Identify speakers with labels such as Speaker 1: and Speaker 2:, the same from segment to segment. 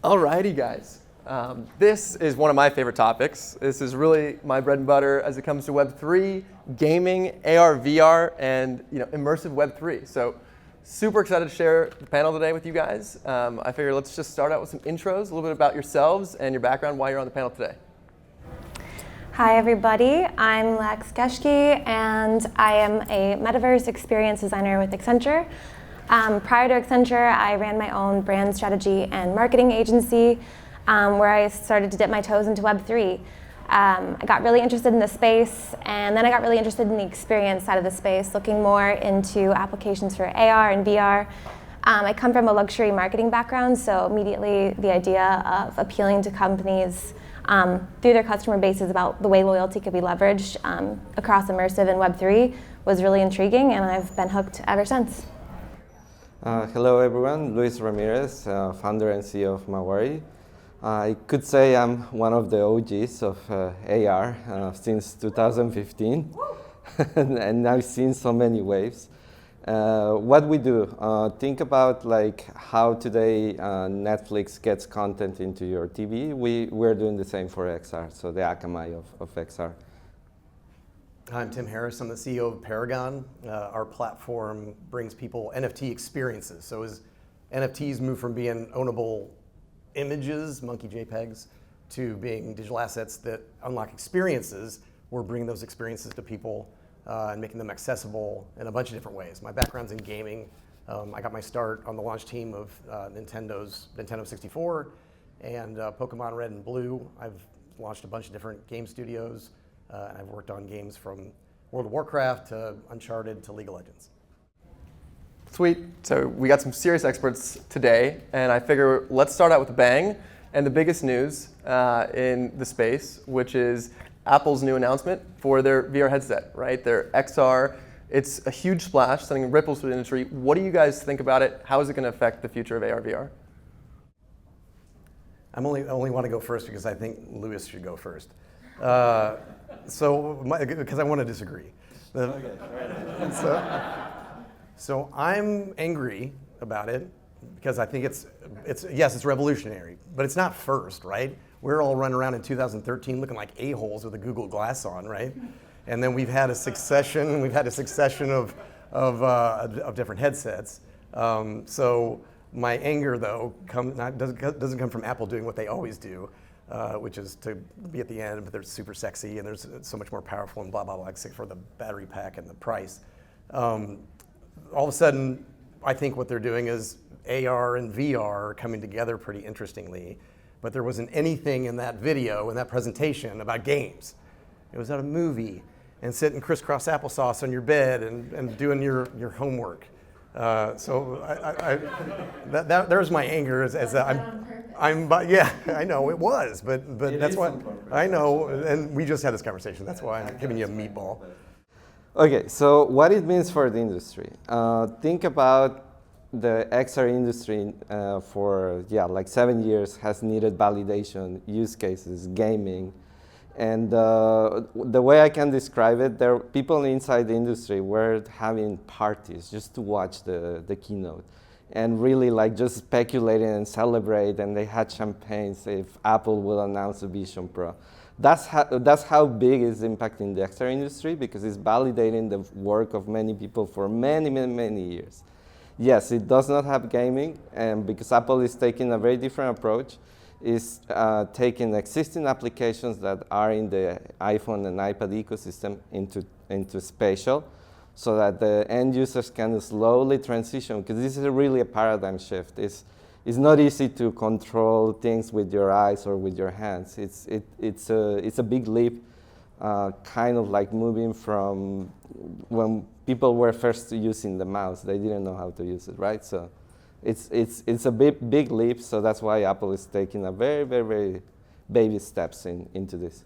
Speaker 1: Alrighty, guys. This is one of my favorite topics. This is really my bread and butter as it comes to Web3, gaming, AR, VR, and immersive Web3. So super excited to share the panel today with you guys. I figure let's just start out with some intros, a little bit about yourselves and your background, why you're on the panel today.
Speaker 2: Hi everybody, I'm Geschke and I am a Metaverse experience designer with Accenture. Prior to Accenture, I ran my own brand strategy and marketing agency where I started to dip my toes into Web3. I got really interested in the space, and then I got really interested in the experience side of the space, looking more into applications for AR and VR. I come from a luxury marketing background, so immediately the idea of appealing to companies through their customer bases about the way loyalty could be leveraged across immersive and Web3 was really intriguing, and I've been hooked ever since.
Speaker 3: Hello everyone, Luis Ramirez, founder and CEO of Mawari. I could say I'm one of the OGs of AR since 2015, and I've seen so many waves. What we do, think about like how today Netflix gets content into your TV. We're doing the same for XR, so the Akamai of XR.
Speaker 4: I'm Tim Harris. I'm the CEO of Paragon. Our platform brings people NFT experiences. So as NFTs move from being ownable images, monkey JPEGs, to being digital assets that unlock experiences, we're bringing those experiences to people and making them accessible in a bunch of different ways. My background's in gaming. I got my start on the launch team of Nintendo's Nintendo 64 and Pokemon Red and Blue. I've launched a bunch of different game studios. And I've worked on games from World of Warcraft to Uncharted to League of Legends.
Speaker 1: Sweet. So we got some serious experts today, and I figure let's start out with a bang and the biggest news in the space, which is Apple's new announcement for their VR headset, right? Their XR. It's a huge splash, sending ripples through the industry. What do you guys think about it? How is it going to affect the future of AR, VR?
Speaker 4: I only want to go first because I think Louis should go first. Because I want to disagree. So I'm angry about it because I think it's revolutionary, but it's not first, right? We're all running around in 2013 looking like a-holes with a Google Glass on, right? And then we've had a succession of different headsets. So my anger though doesn't come from Apple doing what they always do. Which is to be at the end, but they're super sexy and there's so much more powerful and blah, blah, blah, except for the battery pack and the price. All of a sudden, I think what they're doing is AR and VR are coming together pretty interestingly, but there wasn't anything in that video, in that presentation about games. It was at a movie and sitting crisscross applesauce on your bed and doing your homework. There's my anger as yeah, I know it was, but that's why I know, and we just had this conversation. That's why I'm giving you a meatball.
Speaker 3: Okay, so what it means for the industry. Think about the XR industry for like 7 years has needed validation, use cases, gaming. And the way I can describe it, there are people inside the industry were having parties just to watch the keynote and really like just speculating and celebrate, and they had champagnes if Apple will announce the Vision Pro. That's how big it's impacting the XR industry because it's validating the work of many people for many, many, many years. Yes, it does not have gaming, and because Apple is taking a very different approach, is taking existing applications that are in the iPhone and iPad ecosystem into spatial, so that the end users can slowly transition, because this is really a paradigm shift. It's not easy to control things with your eyes or with your hands. It's a big leap, kind of like moving from when people were first using the mouse. They didn't know how to use it, right? So it's a big leap, so that's why Apple is taking a very, very, very baby steps into this.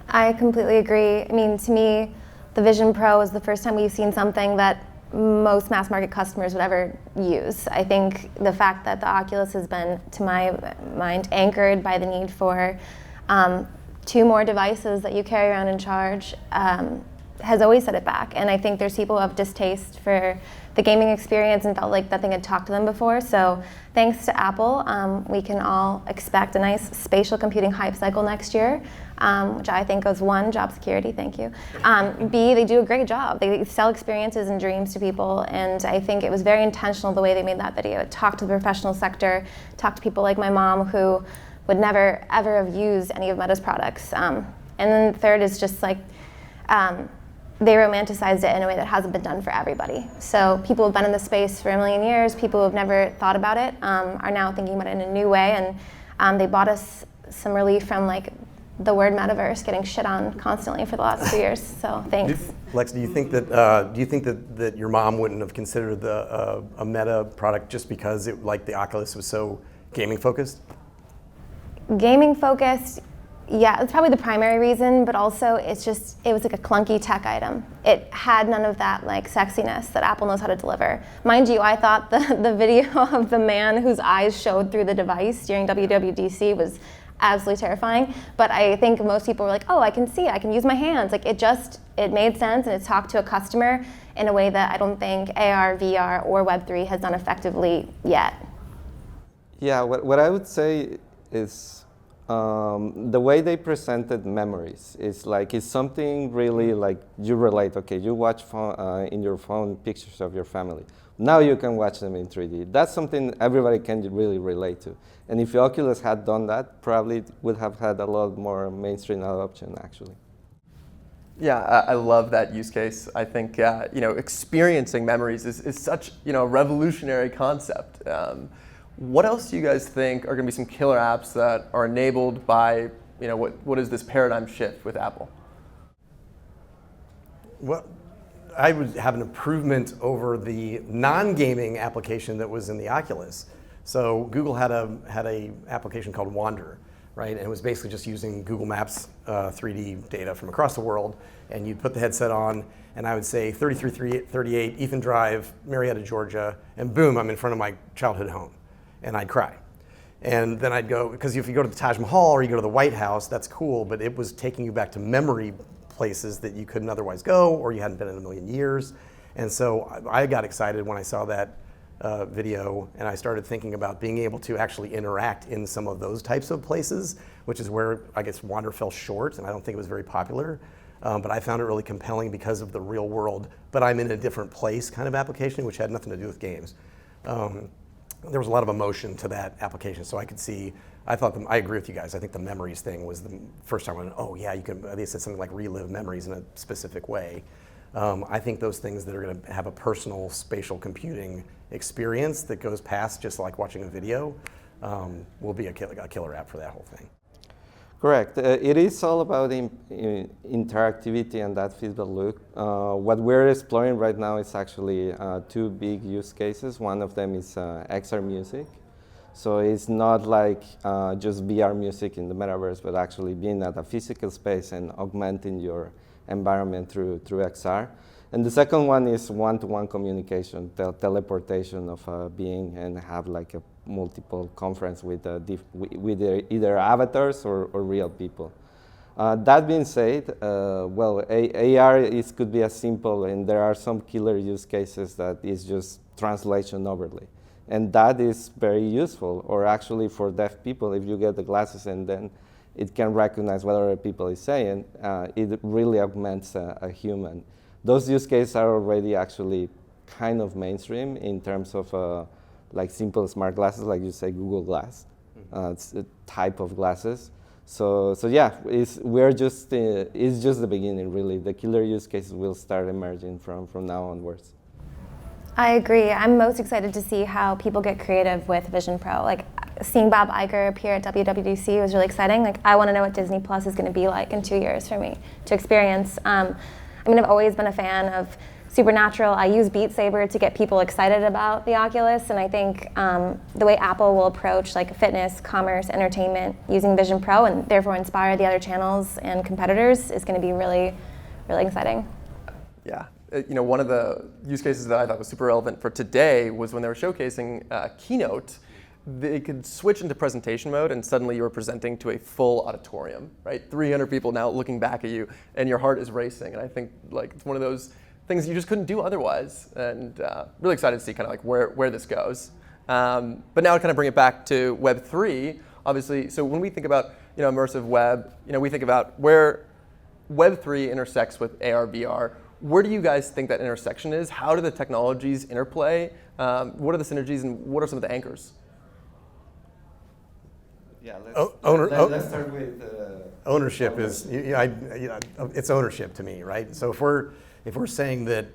Speaker 2: I completely agree. I mean, to me, the Vision Pro is the first time we've seen something that most mass market customers would ever use. I think the fact that the Oculus has been, to my mind, anchored by the need for 2 more devices that you carry around and charge has always set it back. And I think there's people who have distaste for the gaming experience and felt like nothing had talked to them before. So thanks to Apple, we can all expect a nice spatial computing hype cycle next year, which I think is one, job security, thank you. B, they do a great job. They sell experiences and dreams to people, and I think it was very intentional the way they made that video. It talked to the professional sector, talked to people like my mom who would never ever have used any of Meta's products. And then third is just like, they romanticized it in a way that hasn't been done for everybody. So people who've been in the space for a million years, people who have never thought about it, are now thinking about it in a new way, and they bought us some relief from like the word metaverse getting shit on constantly for the last 2 years. So thanks.
Speaker 4: Lex, do you think that your mom wouldn't have considered a Meta product just because it, like the Oculus was so gaming focused?
Speaker 2: Gaming focused. Yeah, it's probably the primary reason, but also it was like a clunky tech item. It had none of that like sexiness that Apple knows how to deliver. Mind you, I thought the video of the man whose eyes showed through the device during WWDC was absolutely terrifying, but I think most people were like, oh, I can see, I can use my hands. Like it made sense, and it talked to a customer in a way that I don't think AR, VR, or Web3 has done effectively yet.
Speaker 3: Yeah, what I would say is, the way they presented memories is like, it's something really like you relate. Okay, you watch in your phone pictures of your family. Now you can watch them in 3D. That's something everybody can really relate to. And if Oculus had done that, probably it would have had a lot more mainstream adoption, actually.
Speaker 1: Yeah, I love that use case. I think experiencing memories is such a revolutionary concept. What else do you guys think are going to be some killer apps that are enabled by, what is this paradigm shift with Apple?
Speaker 4: Well, I would have an improvement over the non-gaming application that was in the Oculus. So Google had a application called Wander, right? And it was basically just using Google Maps 3D data from across the world, and you'd put the headset on, and I would say 3338 Ethan Drive, Marietta, Georgia, and boom, I'm in front of my childhood home. And I'd cry. And then I'd go, because if you go to the Taj Mahal or you go to the White House, that's cool, but it was taking you back to memory places that you couldn't otherwise go, or you hadn't been in a million years. And so I got excited when I saw that video, and I started thinking about being able to actually interact in some of those types of places, which is where I guess Wander fell short, and I don't think it was very popular. But I found it really compelling because of the real world, but I'm in a different place kind of application, which had nothing to do with games. There was a lot of emotion to that application, so I could see. I agree with you guys. I think the memories thing was the first time I went, oh yeah, you can. They said something like relive memories in a specific way. I think those things that are going to have a personal spatial computing experience that goes past just like watching a video will be a killer app for that whole thing.
Speaker 3: Correct. It is all about interactivity and that feedback loop. What we're exploring right now is actually two big use cases. One of them is XR music. So it's not like just VR music in the metaverse, but actually being at a physical space and augmenting your environment through XR. And the second one is one-to-one communication, teleportation of a being, and have like a multiple conference with either avatars or real people. That being said, AR could be as simple, and there are some killer use cases that is just translation overlay. And that is very useful, or actually for deaf people, if you get the glasses and then it can recognize what other people is saying, it really augments a human. Those use cases are already actually kind of mainstream in terms of like simple smart glasses, like you say, Google Glass. It's a type of glasses. So yeah, it's just the beginning, really. The killer use cases will start emerging from now onwards.
Speaker 2: I agree. I'm most excited to see how people get creative with Vision Pro. Like seeing Bob Iger appear at WWDC was really exciting. Like I want to know what Disney Plus is going to be like in 2 years for me to experience. I've always been a fan of Supernatural. I use Beat Saber to get people excited about the Oculus, and I think the way Apple will approach like fitness, commerce, entertainment using Vision Pro, and therefore inspire the other channels and competitors, is going to be really, really exciting.
Speaker 1: Yeah. One of the use cases that I thought was super relevant for today was when they were showcasing Keynote. they could switch into presentation mode and suddenly you were presenting to a full auditorium, right? 300 people now looking back at you and your heart is racing. And I think like it's one of those things you just couldn't do otherwise. And really excited to see kind of like where this goes. But now to kind of bring it back to Web3, obviously, so when we think about immersive web, we think about where Web3 intersects with AR, VR. Where do you guys think that intersection is? How do the technologies interplay? What are the synergies and what are some of the anchors?
Speaker 3: Yeah,
Speaker 4: let's
Speaker 3: start with
Speaker 4: ownership. It's ownership to me, right? So if we're saying that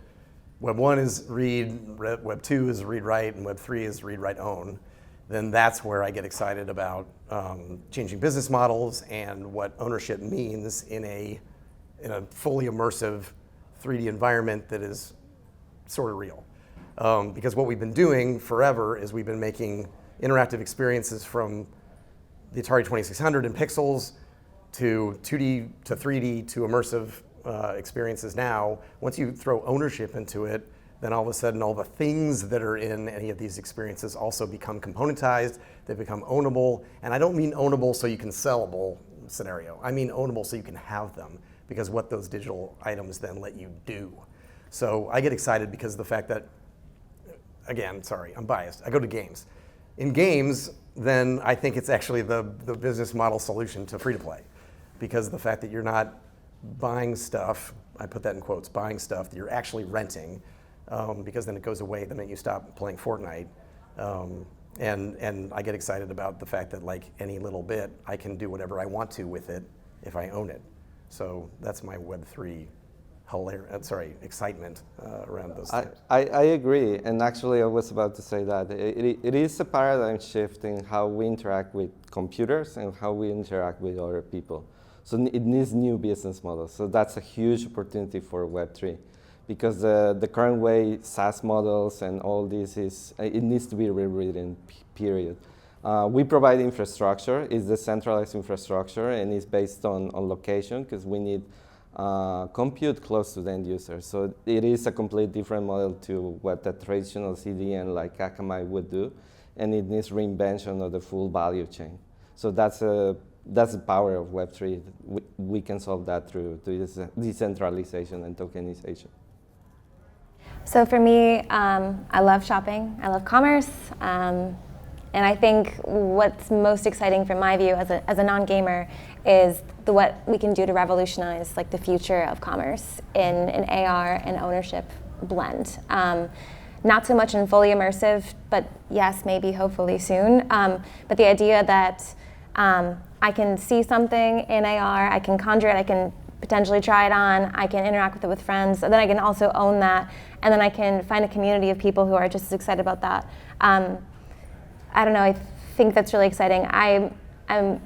Speaker 4: Web 1 is read, Web 2 is read write, and Web 3 is read write own, then that's where I get excited about changing business models and what ownership means in a fully immersive 3D environment that is sort of real. Because what we've been doing forever is we've been making interactive experiences from the Atari 2600 in pixels to 2D to 3D to immersive experiences now. Once you throw ownership into it, then all of a sudden all the things that are in any of these experiences also become componentized, they become ownable. And I don't mean ownable so you can sellable scenario. I mean ownable so you can have them, because what those digital items then let you do. So I get excited because of the fact that, again, sorry, I'm biased. I go to games. In games, then I think it's actually the business model solution to free-to-play, because of the fact that you're not buying stuff, I put that in quotes, buying stuff that you're actually renting, because then it goes away the minute you stop playing Fortnite. And I get excited about the fact that like any little bit, I can do whatever I want to with it if I own it. So that's my Web3 excitement around those things.
Speaker 3: I agree, and actually I was about to say that. It is a paradigm shift in how we interact with computers and how we interact with other people. So it needs new business models. So that's a huge opportunity for Web3, because the current way SaaS models and all this it needs to be rewritten, period. We provide infrastructure, it's decentralized infrastructure, and it's based on location, because we need compute close to the end user. So it is a completely different model to what the traditional CDN like Akamai would do, and it needs reinvention of the full value chain. So that's the power of Web3. We can solve that through decentralization and tokenization.
Speaker 2: So for me, I love shopping, I love commerce, and I think what's most exciting from my view as a non-gamer is what we can do to revolutionize like the future of commerce in an AR and ownership blend. Not so much in fully immersive, but yes, maybe hopefully soon. But the idea that I can see something in AR, I can conjure it, I can potentially try it on, I can interact with it with friends, and then I can also own that, and then I can find a community of people who are just as excited about that. I don't know, I think that's really exciting. I'm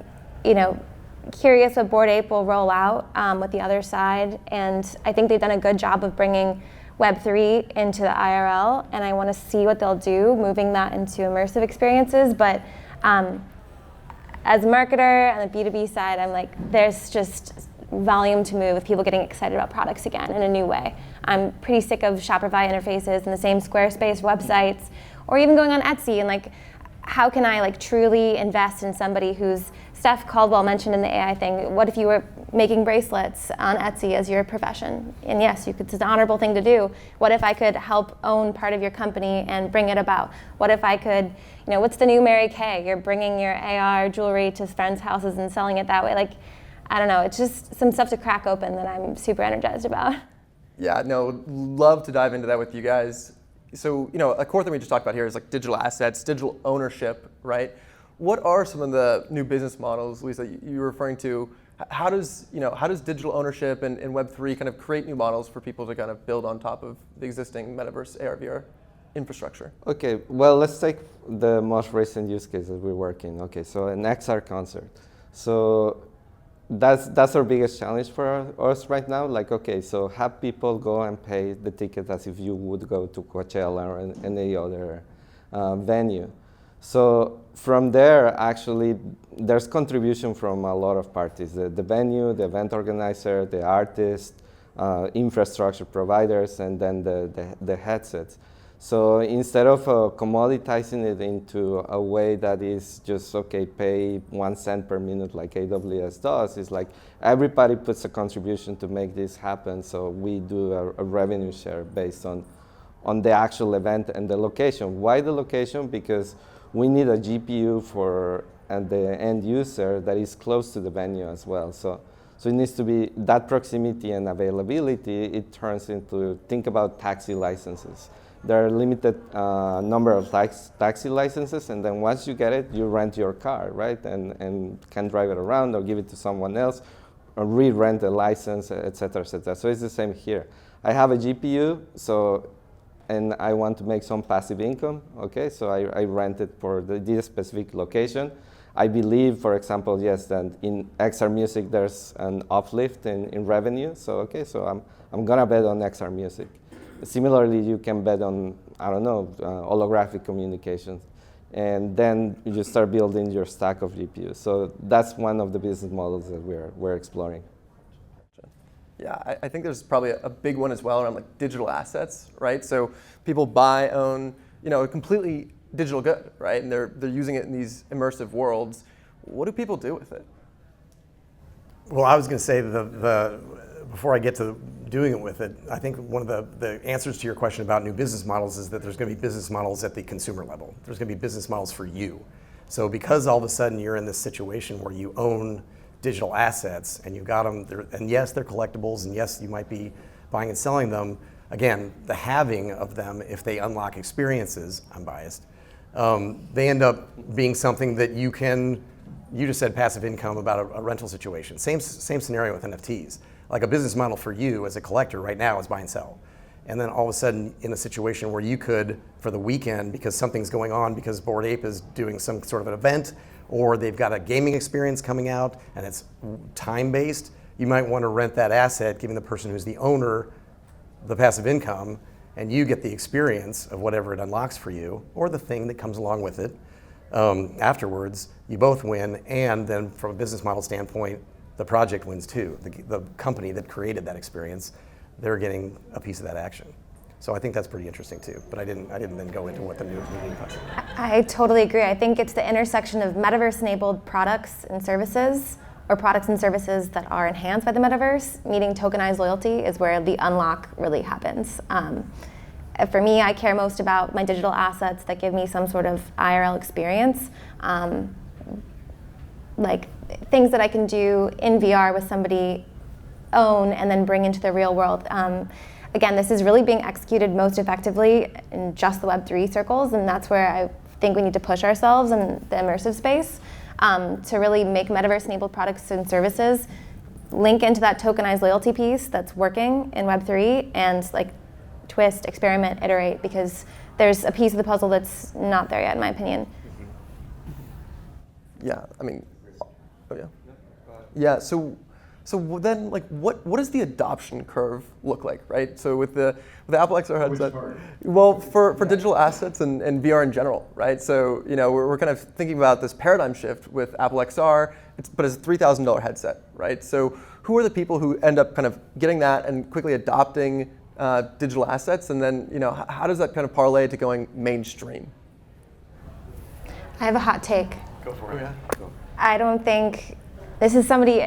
Speaker 2: curious what Bored Ape will roll out with the other side, and I think they've done a good job of bringing Web3 into the IRL, and I want to see what they'll do, moving that into immersive experiences. But as a marketer on the B2B side, I'm like, there's just volume to move with people getting excited about products again in a new way. I'm pretty sick of Shopify interfaces and the same Squarespace websites, or even going on Etsy and like, how can I like truly invest in somebody who's, Steph Caldwell mentioned in the AI thing, what if you were making bracelets on Etsy as your profession? And yes, it's an honorable thing to do. What if I could help own part of your company and bring it about? What if I could, what's the new Mary Kay? You're bringing your AR jewelry to friends' houses and selling it that way. Like, I don't know, it's just some stuff to crack open that I'm super energized about.
Speaker 1: Yeah, no, love to dive into that with you guys. So, a core thing we just talked about here is like digital assets, digital ownership, right? What are some of the new business models, Lisa, you were referring to? How does digital ownership and Web3 kind of create new models for people to kind of build on top of the existing Metaverse AR, VR infrastructure? Okay,
Speaker 3: well, let's take the most recent use case that we're working. Okay, so an XR concert. So that's our biggest challenge for us right now. Like, okay, so have people go and pay the ticket as if you would go to Coachella or any other venue. So from there, actually, there's contribution from a lot of parties: the venue, the event organizer, the artist, infrastructure providers, and then the headsets. So instead of commoditizing it into a way that is just, okay, pay 1 cent per minute like AWS does, it's like everybody puts a contribution to make this happen. So we do a revenue share based on the actual event and the location. Why the location? Because we need a GPU for the end user that is close to the venue as well. So it needs to be that proximity and availability. It turns into, think about taxi licenses. There are limited number of taxi licenses, and then once you get it, you rent your car, right? And can drive it around or give it to someone else, or re-rent a license, et cetera, et cetera. So it's the same here. I have a GPU, and I want to make some passive income, okay? So I rent it for this specific location. I believe, for example, yes, that in XR Music there's an uplift in revenue. So okay, so I'm gonna bet on XR Music. Similarly, you can bet on, I don't know, holographic communications. And then you just start building your stack of GPUs. So that's one of the business models that we're exploring.
Speaker 1: Yeah, I think there's probably a big one as well around like digital assets, right? So people buy, own, a completely digital good, right? And they're using it in these immersive worlds. What do people do with it?
Speaker 4: Well, I was going to say before I get to doing it with it, I think one of the answers to your question about new business models is that there's going to be business models at the consumer level. There's going to be business models for you. So because all of a sudden you're in this situation where you own digital assets and you got them, and yes, they're collectibles, and yes, you might be buying and selling them. Again, the having of them, if they unlock experiences, I'm biased, they end up being something that you just said passive income about a rental situation. Same scenario with NFTs. Like a business model for you as a collector right now is buy and sell. And then all of a sudden in a situation where you could, for the weekend, because something's going on, because Bored Ape is doing some sort of an event, or they've got a gaming experience coming out and it's time-based, you might want to rent that asset, giving the person who's the owner the passive income, and you get the experience of whatever it unlocks for you, or the thing that comes along with it. Afterwards, you both win, and then from a business model standpoint, the project wins too. The company that created that experience, they're getting a piece of that action. So I think that's pretty interesting too, but I didn't then go into what the new meaning was.
Speaker 2: I totally agree. I think it's the intersection of metaverse-enabled products and services, or products and services that are enhanced by the metaverse, meeting tokenized loyalty is where the unlock really happens. For me, I care most about my digital assets that give me some sort of IRL experience, like things that I can do in VR with somebody own and then bring into the real world. Again, this is really being executed most effectively in just the Web3 circles, and that's where I think we need to push ourselves in the immersive space to really make metaverse-enabled products and services link into that tokenized loyalty piece that's working in Web3 and like twist, experiment, iterate, because there's a piece of the puzzle that's not there yet, in my opinion.
Speaker 1: Yeah, I mean, oh yeah. Yeah, so then, like, what does the adoption curve look like, right? So with the Apple XR headset, well, for digital assets and VR in general, right? So we're kind of thinking about this paradigm shift with Apple XR, but it's a $3,000 headset, right? So who are the people who end up kind of getting that and quickly adopting digital assets, and then how does that kind of parlay to going mainstream?
Speaker 2: I have a hot take.
Speaker 4: Go for it.
Speaker 2: I don't think this is somebody.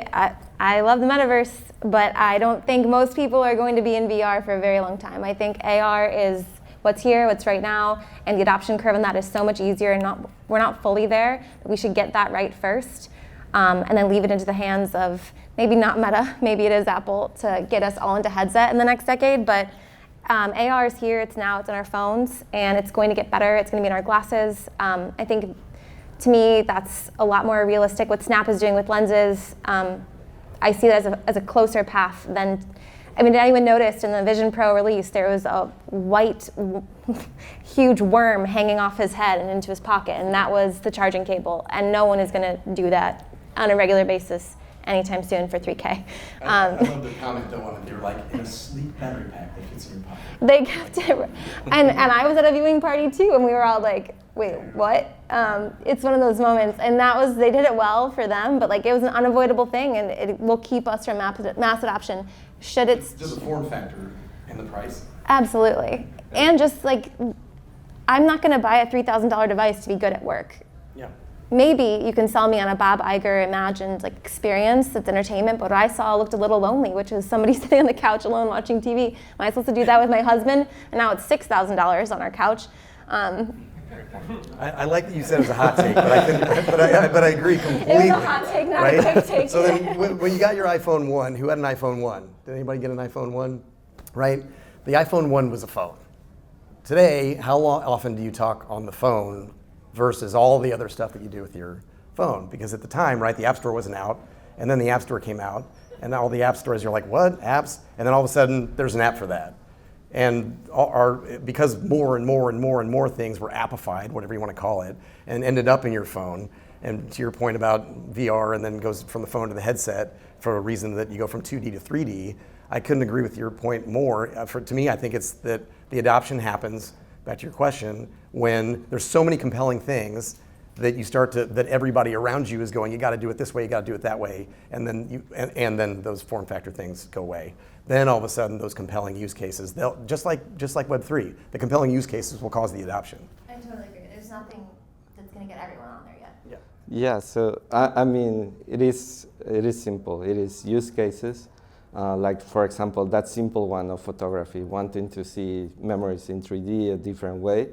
Speaker 2: I love the metaverse, but I don't think most people are going to be in VR for a very long time. I think AR is what's here, what's right now, and the adoption curve on that is so much easier, and we're not fully there. We should get that right first, and then leave it into the hands of maybe not Meta, maybe it is Apple, to get us all into headset in the next decade. But AR is here, it's now, it's in our phones, and it's going to get better. It's going to be in our glasses. I think, to me, that's a lot more realistic. What Snap is doing with lenses, I see that as a closer path than, did anyone notice in the Vision Pro release, there was a white, huge worm hanging off his head and into his pocket, and that was the charging cable. And no one is going to do that on a regular basis anytime soon for 3K.
Speaker 4: I love the comment though on it. They're like in a sleek battery pack that fits in your pocket.
Speaker 2: They kept it, and I was at a viewing party too, and we were all like, wait, what? It's one of those moments, and they did it well for them, but like it was an unavoidable thing, and it will keep us from mass adoption. Should it's
Speaker 4: just the form factor and the price?
Speaker 2: Absolutely, and just like I'm not going to buy a $3,000 device to be good at work.
Speaker 4: Yeah.
Speaker 2: Maybe you can sell me on a Bob Iger imagined like experience that's entertainment, but what I saw looked a little lonely, which is somebody sitting on the couch alone watching TV. Am I supposed to do that with my husband? And now it's $6,000 on our couch.
Speaker 4: I like that you said it was a hot take, but I agree completely.
Speaker 2: It was a hot take, not
Speaker 4: right?
Speaker 2: a quick take.
Speaker 4: So then when you got your iPhone 1, who had an iPhone 1? Did anybody get an iPhone 1? Right? The iPhone 1 was a phone. Today, how often do you talk on the phone versus all the other stuff that you do with your phone? Because at the time, right, the App Store wasn't out, and then the App Store came out, and all the app stores, you're like, what, apps? And then all of a sudden, there's an app for that. And because more and more and more and more things were appified, whatever you want to call it, and ended up in your phone, and to your point about VR and then goes from the phone to the headset for a reason that you go from 2D to 3D, I couldn't agree with your point more. To me, I think it's that the adoption happens, back to your question, when there's so many compelling things that you start to, that everybody around you is going, you got to do it this way, you got to do it that way, and then and then those form factor things go away. Then all of a sudden, those compelling use cases, they'll just like Web3, the compelling use cases will cause the adoption.
Speaker 2: I totally agree. There's nothing that's going to get everyone on there yet.
Speaker 4: Yeah.
Speaker 3: Yeah, so I mean, it is simple. It is use cases. Like, for example, that simple one of photography, wanting to see memories in 3D a different way.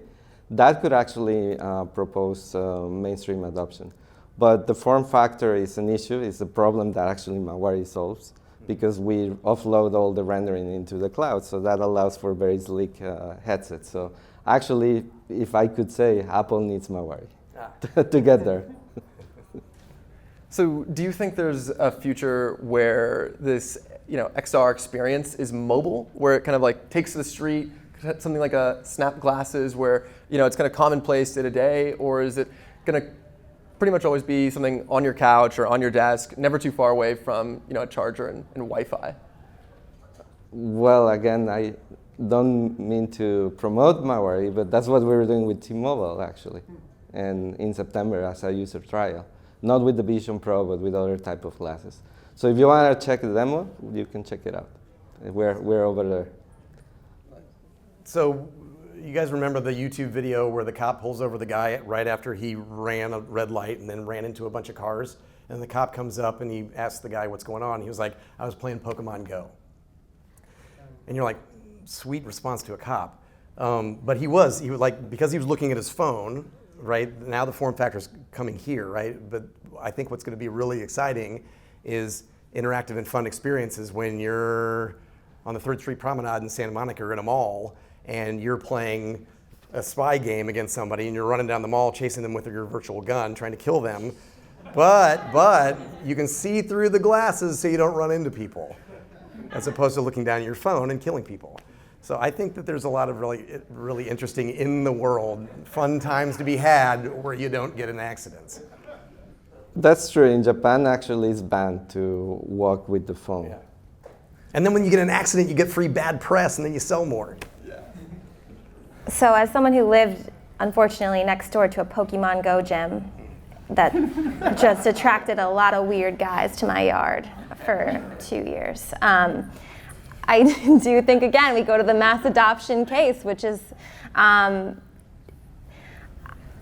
Speaker 3: That could actually propose mainstream adoption. But the form factor is an issue. It's a problem that actually Mawari solves because we offload all the rendering into the cloud. So that allows for very sleek headsets. So actually, if I could say, Apple needs Mawari to get there.
Speaker 1: So do you think there's a future where this XR experience is mobile, where it kind of like takes to the street, something like a Snap glasses where it's kind of commonplace day to day, or is it going to pretty much always be something on your couch or on your desk, never too far away from a charger and Wi-Fi?
Speaker 3: Well, again, I don't mean to promote Mawari, but that's what we were doing with T-Mobile actually, and in September as a user trial. Not with the Vision Pro, but with other type of glasses. So if you want to check the demo, you can check it out. We're over there.
Speaker 4: So you guys remember the YouTube video where the cop pulls over the guy right after he ran a red light and then ran into a bunch of cars? And the cop comes up and he asks the guy what's going on. He was like, I was playing Pokemon Go. And you're like, sweet response to a cop. But he was like, because he was looking at his phone, right? Now the form factor's coming here, right? But I think what's going to be really exciting is interactive and fun experiences when you're on the 3rd Street Promenade in Santa Monica or in a mall and you're playing a spy game against somebody and you're running down the mall chasing them with your virtual gun trying to kill them. But you can see through the glasses so you don't run into people as opposed to looking down at your phone and killing people. So I think that there's a lot of really interesting in the world, fun times to be had where you don't get in accidents.
Speaker 3: That's true. In Japan, actually, it's banned to walk with the phone.
Speaker 4: Yeah. And then when you get in an accident, you get free bad press, and then you sell more.
Speaker 1: Yeah.
Speaker 2: So as someone who lived, unfortunately, next door to a Pokemon Go gym that just attracted a lot of weird guys to my yard for 2 years, I do think, again, we go to the mass adoption case, which is and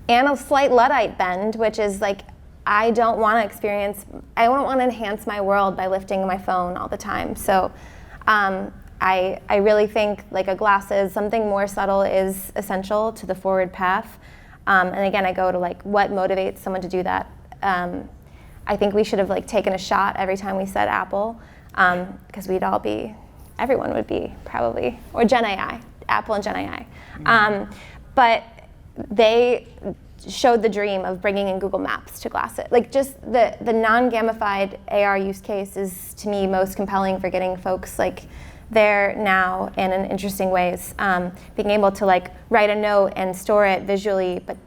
Speaker 2: a slight Luddite bend, which is like, I don't want to enhance my world by lifting my phone all the time. So I really think like a glasses, something more subtle is essential to the forward path. And again, I go to like what motivates someone to do that. I think we should have like taken a shot every time we said Apple, because everyone would be probably, or Gen AI, Apple and Gen AI. But they showed the dream of bringing in Google Maps to glasses. Like just the non-gamified AR use case is to me most compelling for getting folks like there now and in interesting ways. Being able to like write a note and store it visually, but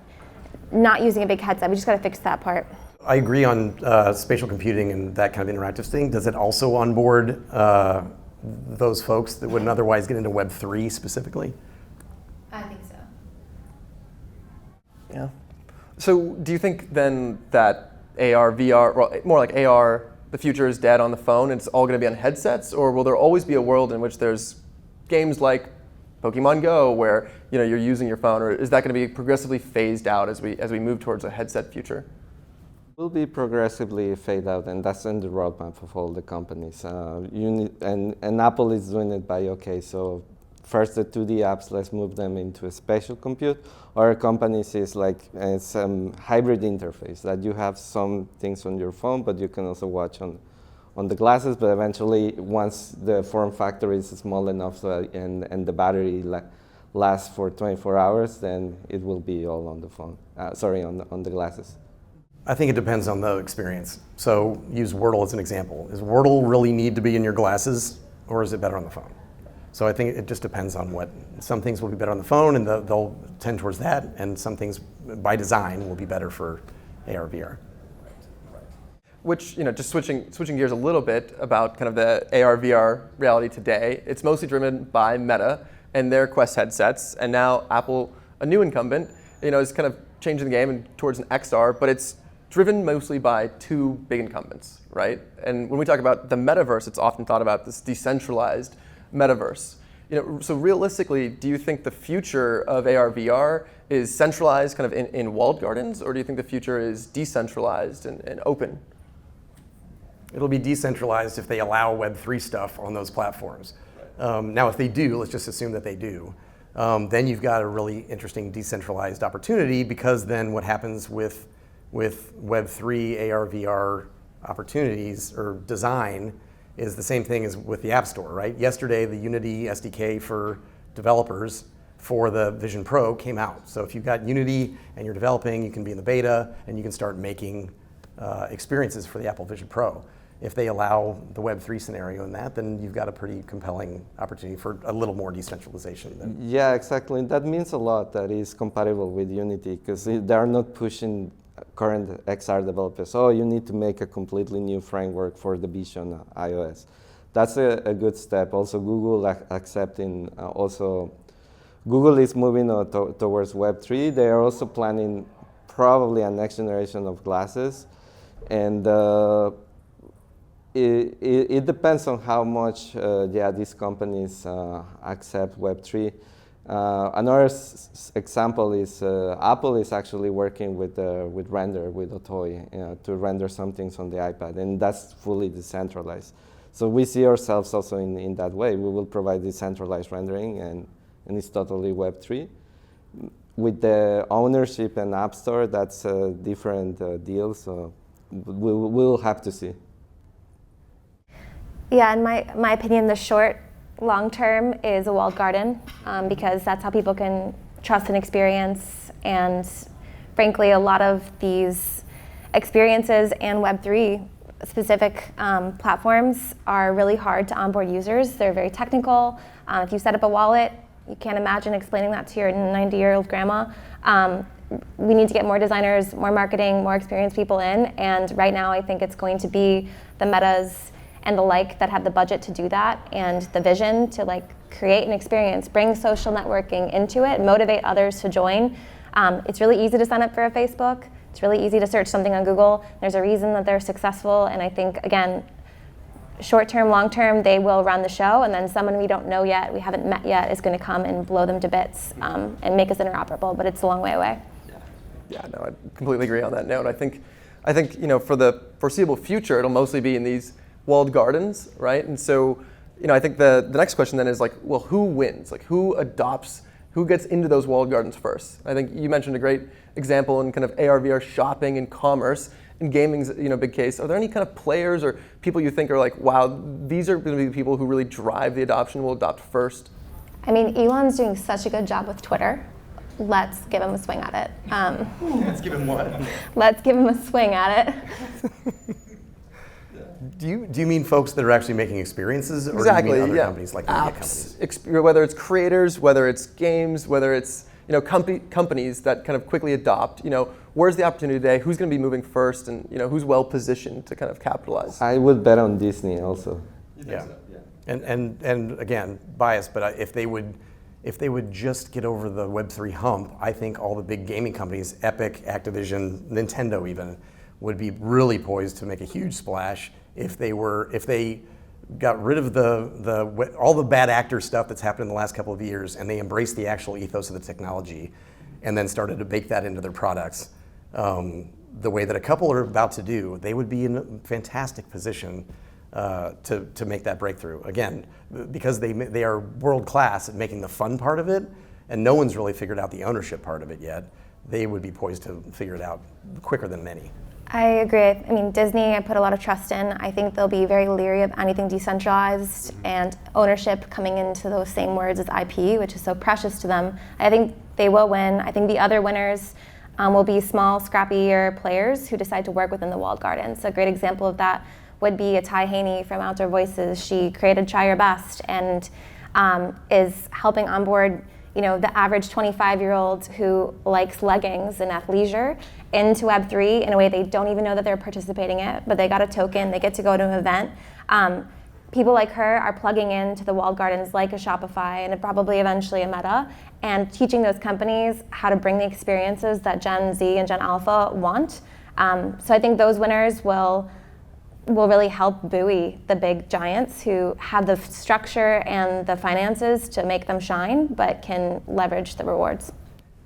Speaker 2: not using a big headset. We just got to fix that part.
Speaker 4: I agree on spatial computing and that kind of interactive thing. Does it also onboard those folks that wouldn't otherwise get into Web3 specifically?
Speaker 2: I think so.
Speaker 1: Yeah. So do you think then that AR, VR, well, more like AR, the future is dead on the phone and it's all going to be on headsets? Or will there always be a world in which there's games like Pokemon Go, where you're using your phone, or is that going to be progressively phased out as we move towards a headset future?
Speaker 3: Will be progressively fade out, and that's in the roadmap of all the companies. And Apple is doing it by, okay, so first the 2D apps, let's move them into a spatial compute. Other companies is like some hybrid interface that you have some things on your phone, but you can also watch on the glasses. But eventually, once the form factor is small enough and the battery lasts for 24 hours, then it will be all on the phone. On the glasses.
Speaker 4: I think it depends on the experience. So use Wordle as an example. Does Wordle really need to be in your glasses, or is it better on the phone? So I think it just depends on some things will be better on the phone, and they'll tend towards that, and some things by design will be better for AR, VR.
Speaker 1: Which, just switching gears a little bit about kind of the AR, VR reality today, it's mostly driven by Meta and their Quest headsets, and now Apple, a new incumbent, is kind of changing the game and towards an XR, but it's driven mostly by two big incumbents, right? And when we talk about the metaverse, it's often thought about this decentralized metaverse. So realistically, do you think the future of AR, VR is centralized kind of in walled gardens, or do you think the future is decentralized and open?
Speaker 4: It'll be decentralized if they allow Web3 stuff on those platforms. Now, if they do, let's just assume that they do, then you've got a really interesting decentralized opportunity, because then what happens with Web3, AR, VR opportunities or design is the same thing as with the App Store, right? Yesterday, the Unity SDK for developers for the Vision Pro came out. So if you've got Unity and you're developing, you can be in the beta and you can start making experiences for the Apple Vision Pro. If they allow the Web3 scenario in that, then you've got a pretty compelling opportunity for a little more decentralization.
Speaker 3: Yeah, exactly. That means a lot that is compatible with Unity, because they are not pushing current XR developers. Oh, you need to make a completely new framework for the Vision iOS. That's a good step. Also, Google accepting, Google is moving towards Web3. They are also planning probably a next generation of glasses. And it depends on how much these companies accept Web3. Another example is Apple is actually working with Render, with Otoy, to render some things on the iPad, and that's fully decentralized. So we see ourselves also in that way. We will provide decentralized rendering, and it's totally Web3. With the ownership and App Store, that's a different deal, so we'll have to see.
Speaker 2: Yeah, in my opinion, the short long term is a walled garden, because that's how people can trust an experience. And frankly, a lot of these experiences and Web3 specific platforms are really hard to onboard users. They're very technical. If you set up a wallet, you can't imagine explaining that to your 90-year-old grandma. We need to get more designers, more marketing, more experienced people in. And right now, I think it's going to be the Metas and the like that have the budget to do that, and the vision to create an experience, bring social networking into it, motivate others to join. It's really easy to sign up for a Facebook. It's really easy to search something on Google. There's a reason that they're successful, and I think, again, short term, long term, they will run the show, and then someone we don't know yet, we haven't met yet, is going to come and blow them to bits and make us interoperable, but it's a long way away.
Speaker 1: Yeah, no, I completely agree on that note. I think for the foreseeable future, it'll mostly be in these walled gardens, right? And so, I think the next question then is well, who wins? Who adopts, who gets into those walled gardens first? I think you mentioned a great example in kind of AR, VR shopping and commerce. In gaming's a big case. Are there any kind of players or people you think are wow, these are going to be the people who really drive the adoption, will adopt first?
Speaker 2: I mean, Elon's doing such a good job with Twitter. Let's give him a swing at it.
Speaker 4: Let's give him what?
Speaker 2: Let's give him a swing at it.
Speaker 4: Do you mean folks that are actually making experiences, or
Speaker 1: exactly,
Speaker 4: do you mean other
Speaker 1: yeah.
Speaker 4: companies like media
Speaker 1: Apps,
Speaker 4: companies?
Speaker 1: whether it's creators, whether it's games, whether it's companies that kind of quickly adopt. Where's the opportunity today? Who's going to be moving first, and who's well positioned to kind of capitalize?
Speaker 3: I would bet on Disney also.
Speaker 4: Yeah. And again, biased, but if they would just get over the Web3 hump, I think all the big gaming companies, Epic, Activision, Nintendo even, would be really poised to make a huge splash if they got rid of all the bad actor stuff that's happened in the last couple of years, and they embraced the actual ethos of the technology, and then started to bake that into their products, the way that a couple are about to do, they would be in a fantastic position to make that breakthrough. Again, because they are world class at making the fun part of it, and no one's really figured out the ownership part of it yet, they would be poised to figure it out quicker than many.
Speaker 2: I agree. I mean, Disney, I put a lot of trust in. I think they'll be very leery of anything decentralized and ownership coming into those same words as IP, which is so precious to them. I think they will win. I think the other winners will be small, scrappier players who decide to work within the walled gardens. A great example of that would be a Ty Haney from Outdoor Voices. She created Try Your Best and is helping onboard the average 25-year-old who likes leggings and athleisure into Web3 in a way they don't even know that they're participating in it, but they got a token, they get to go to an event. People like her are plugging into the walled gardens like a Shopify and probably eventually a Meta, and teaching those companies how to bring the experiences that Gen Z and Gen Alpha want. So I think those winners will really help buoy the big giants who have the structure and the finances to make them shine, but can leverage the rewards.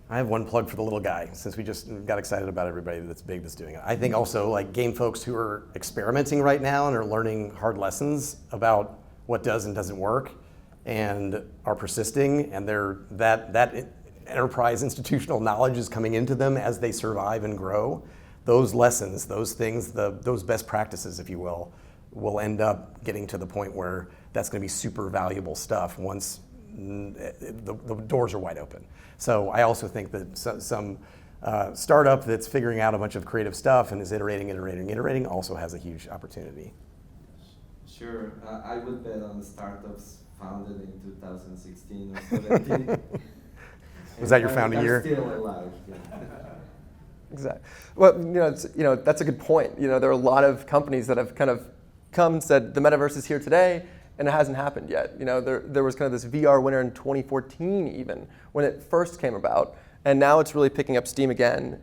Speaker 4: I have one plug for the little guy, since we just got excited about everybody that's big that's doing it. I think also like game folks who are experimenting right now and are learning hard lessons about what does and doesn't work and are persisting, and that enterprise institutional knowledge is coming into them as they survive and grow. Those lessons, those things, those best practices, if you will end up getting to the point where that's going to be super valuable stuff once the doors are wide open. So I also think that some startup that's figuring out a bunch of creative stuff and is iterating also has a huge opportunity.
Speaker 3: Sure, I would bet on startups founded in 2016 or 17.
Speaker 4: Was that your founding year?
Speaker 3: Still alive. Yeah.
Speaker 1: Exactly. Well, that's a good point. There are a lot of companies that have kind of come and said the metaverse is here today, and it hasn't happened yet. There was kind of this VR winner in 2014 even when it first came about, and now it's really picking up steam again.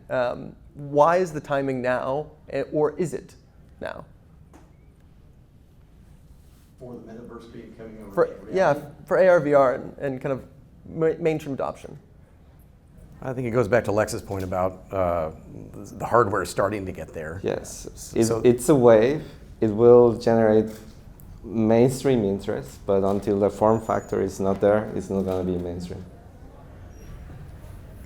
Speaker 1: Why is the timing now, or is it now?
Speaker 4: For the metaverse becoming a
Speaker 1: for AR, VR, and kind of mainstream adoption.
Speaker 4: I think it goes back to Lex's point about the hardware starting to get there.
Speaker 3: Yes, it's a wave. It will generate mainstream interest, but until the form factor is not there, it's not going to be mainstream.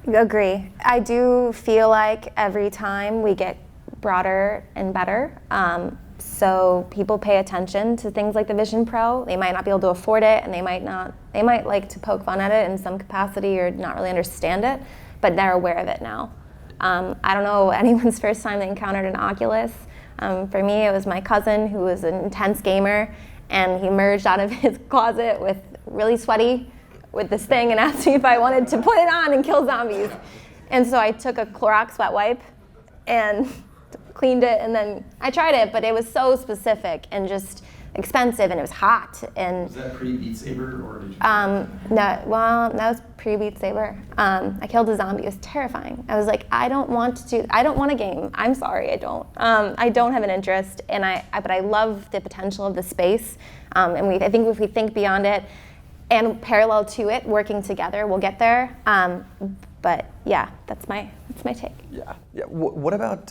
Speaker 2: Agree. I do feel like every time we get broader and better, so people pay attention to things like the Vision Pro. They might not be able to afford it, and they might like to poke fun at it in some capacity or not really understand it, but they're aware of it now. I don't know anyone's first time they encountered an Oculus. For me, it was my cousin who was an intense gamer, and he emerged out of his closet with really sweaty with this thing and asked me if I wanted to put it on and kill zombies. And so I took a Clorox wet wipe and cleaned it, and then I tried it, but it was so specific and just expensive, and it was hot. And
Speaker 5: was that pre-Beat Saber, or did you?
Speaker 2: That was pre-Beat Saber. I killed a zombie. It was terrifying. I was like, I don't want a game. I'm sorry, I don't. I don't have an interest, but I love the potential of the space. And I think if we think beyond it and parallel to it, working together, we'll get there. But yeah, that's my take.
Speaker 1: Yeah. What about?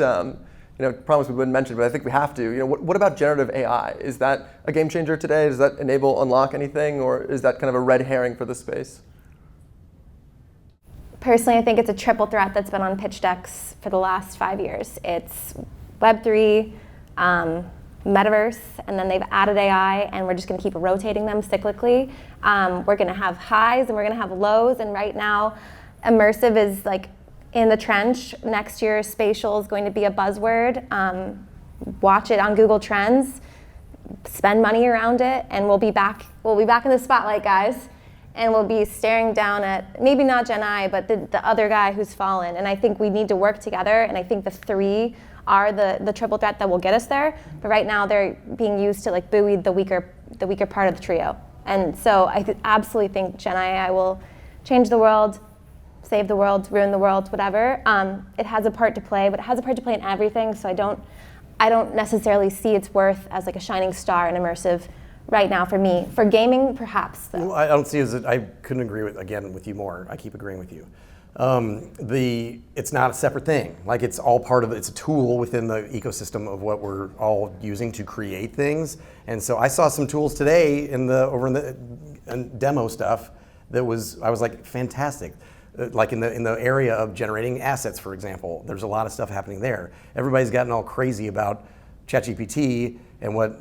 Speaker 1: Promise we wouldn't mention, but I think we have to. What about generative AI? Is that a game changer today? Does that unlock anything, or is that kind of a red herring for the space?
Speaker 2: Personally, I think it's a triple threat that's been on pitch decks for the last 5 years. It's Web3, Metaverse, and then they've added AI, and we're just going to keep rotating them cyclically. We're going to have highs and we're going to have lows, and right now, immersive is like in the trench. Next year, spatial is going to be a buzzword. Watch it on Google Trends, spend money around it, and we'll be back in the spotlight, guys. And we'll be staring down at, maybe not Gen I, but the other guy who's fallen. And I think we need to work together, and I think the three are the triple threat that will get us there. But right now, they're being used to like buoy the weaker part of the trio. And so I absolutely think Gen AI will change the world, save the world, ruin the world, whatever. It has a part to play, but it has a part to play in everything. So I don't necessarily see its worth as like a shining star in immersive right now for me. For gaming, perhaps, though.
Speaker 4: Well, I don't see I couldn't agree with you more. I keep agreeing with you. It's not a separate thing. Like it's all part of it's a tool within the ecosystem of what we're all using to create things. And so I saw some tools today over in the demo stuff I was like, fantastic. Like in the area of generating assets, for example, there's a lot of stuff happening there. Everybody's gotten all crazy about ChatGPT and what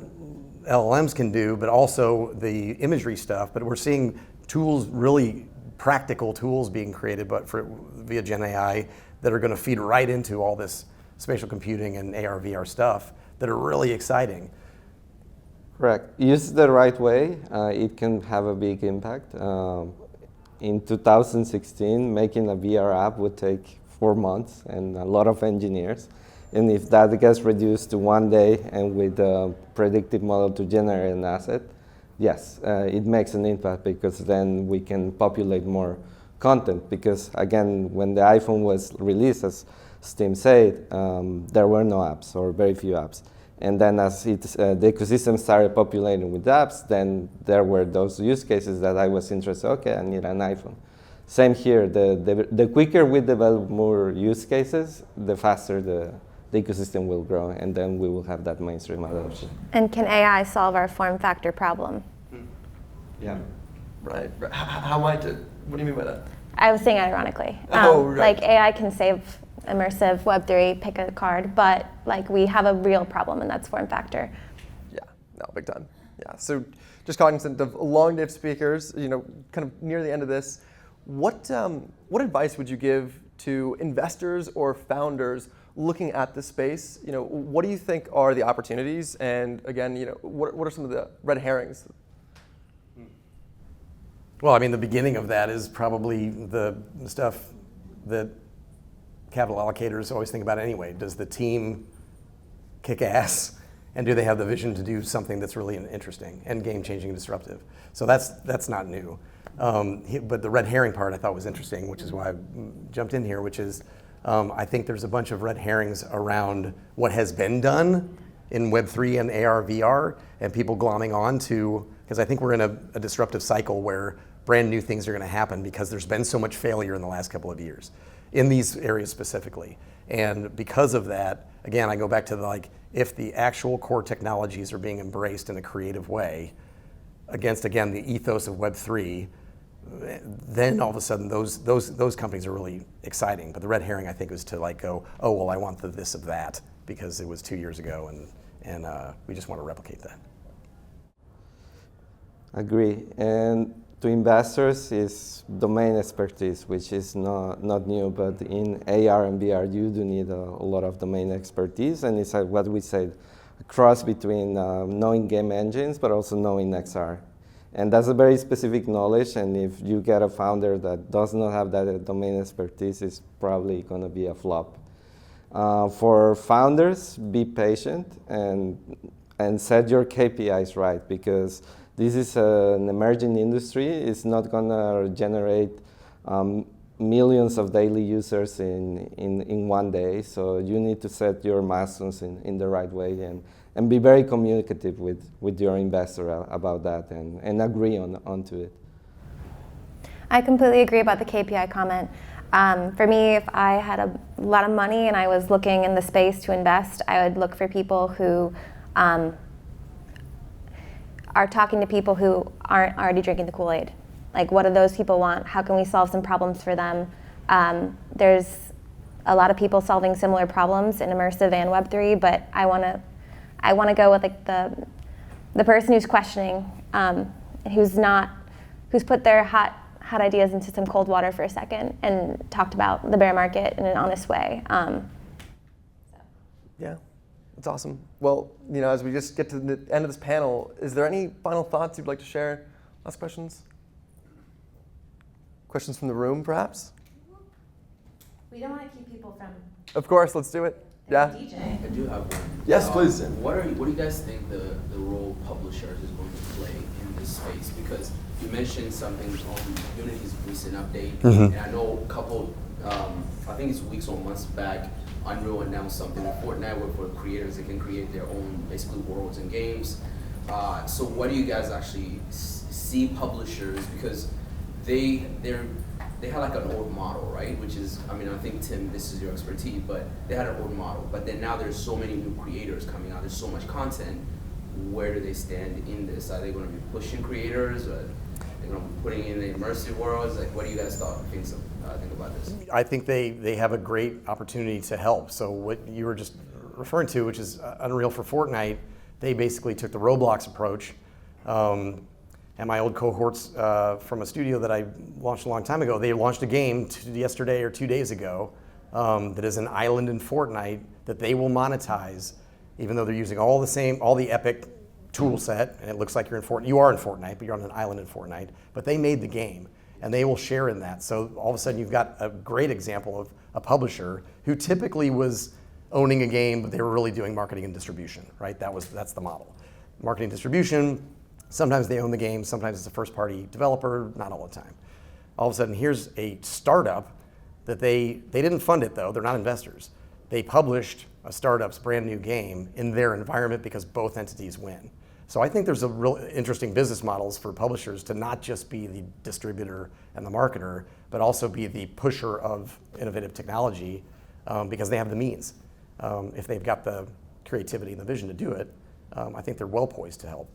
Speaker 4: LLMs can do, but also the imagery stuff. But we're seeing tools, really practical tools being created, but via Gen AI that are going to feed right into all this spatial computing and AR, VR stuff that are really exciting.
Speaker 3: Correct. Used the right way, it can have a big impact. In 2016, making a VR app would take 4 months and a lot of engineers. And if that gets reduced to 1 day and with a predictive model to generate an asset, yes, it makes an impact because then we can populate more content. Because again, when the iPhone was released, as Tim said, there were no apps or very few apps. And then as the ecosystem started populating with apps, then there were those use cases that I was interested, okay, I need an iPhone. Same here, the quicker we develop more use cases, the faster the ecosystem will grow, and then we will have that mainstream adoption.
Speaker 2: And can AI solve our form factor problem?
Speaker 3: Yeah.
Speaker 1: Right. How might it? What do you mean by that?
Speaker 2: I was saying ironically.
Speaker 1: Right.
Speaker 2: Like AI can save immersive Web3, pick a card, but like we have a real problem, and that's form factor.
Speaker 1: Yeah, no, big time. Yeah, so just cognizant of a long day of speakers, kind of near the end of this, what advice would you give to investors or founders looking at this space? What do you think are the opportunities? And again, what are some of the red herrings?
Speaker 4: Well, I mean, the beginning of that is probably the stuff that capital allocators always think about anyway. Does the team kick ass? And do they have the vision to do something that's really interesting and game-changing and disruptive? So that's not new. But the red herring part I thought was interesting, which is why I jumped in here, which is I think there's a bunch of red herrings around what has been done in Web3 and AR, VR, and people glomming on to, because I think we're in a disruptive cycle where brand new things are going to happen because there's been so much failure in the last couple of years in these areas specifically. And because of that, again, I go back to if the actual core technologies are being embraced in a creative way against, again, the ethos of Web3, then all of a sudden those companies are really exciting. But the red herring, I think, was to go, oh, well, I want the this of that because it was 2 years ago and we just want to replicate that. Agree. And to investors is domain expertise, which is not new, but in AR and VR, you do need a lot of domain expertise, and it's what we said, a cross between knowing game engines, but also knowing XR. And that's a very specific knowledge, and if you get a founder that does not have that domain expertise, it's probably going to be a flop. For founders, be patient and set your KPIs right, because this is an emerging industry. It's not going to generate millions of daily users in 1 day. So you need to set your milestones in the right way and be very communicative with your investor about that and agree onto it.
Speaker 2: I completely agree about the KPI comment. For me, if I had a lot of money and I was looking in the space to invest, I would look for people who are talking to people who aren't already drinking the Kool-Aid. Like, what do those people want? How can we solve some problems for them? There's a lot of people solving similar problems in immersive and Web3, but I want to go with the person who's questioning, who's put their hot ideas into some cold water for a second and talked about the bear market in an honest way.
Speaker 1: Yeah. That's awesome. Well, as we just get to the end of this panel, is there any final thoughts you'd like to share? Last questions? Questions from the room, perhaps?
Speaker 6: We don't want to keep people from...
Speaker 1: Of course, let's do it. Yeah.
Speaker 6: DJ.
Speaker 7: I do have one.
Speaker 1: Yes, please.
Speaker 7: What do you guys think the role publishers is going to play in this space? Because you mentioned something on Unity's recent update, and I know a couple, I think it's weeks or months back, Unreal announced something with Fortnite where for creators they can create their own basically worlds and games. So what do you guys actually see publishers, because they had like an old model, right? Which is, I mean, I think Tim, this is your expertise, but they had an old model. But then now there's so many new creators coming out. There's so much content. Where do they stand in this? Are they going to be pushing creators? Or are they going to be putting in the immersive worlds? Like, what do you guys think about this?
Speaker 4: I think they have a great opportunity to help. So what you were just referring to, which is Unreal for Fortnite, they basically took the Roblox approach. And my old cohorts from a studio that I launched a long time ago, they launched a game yesterday or 2 days ago that is an island in Fortnite that they will monetize, even though they're using all the Epic tool set, and it looks like you're in Fortnite. You are in Fortnite, but you're on an island in Fortnite. But they made the game, and they will share in that. So all of a sudden, you've got a great example of a publisher who typically was owning a game, but they were really doing marketing and distribution, right? That's the model. Marketing distribution. Sometimes they own the game, sometimes it's a first-party developer, not all the time. All of a sudden, here's a startup that they didn't fund it though, they're not investors. They published a startup's brand new game in their environment because both entities win. So I think there's a real interesting business models for publishers to not just be the distributor and the marketer, but also be the pusher of innovative technology because they have the means. If they've got the creativity and the vision to do it, I think they're well poised to help.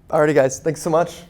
Speaker 1: Alrighty, guys. Thanks so much.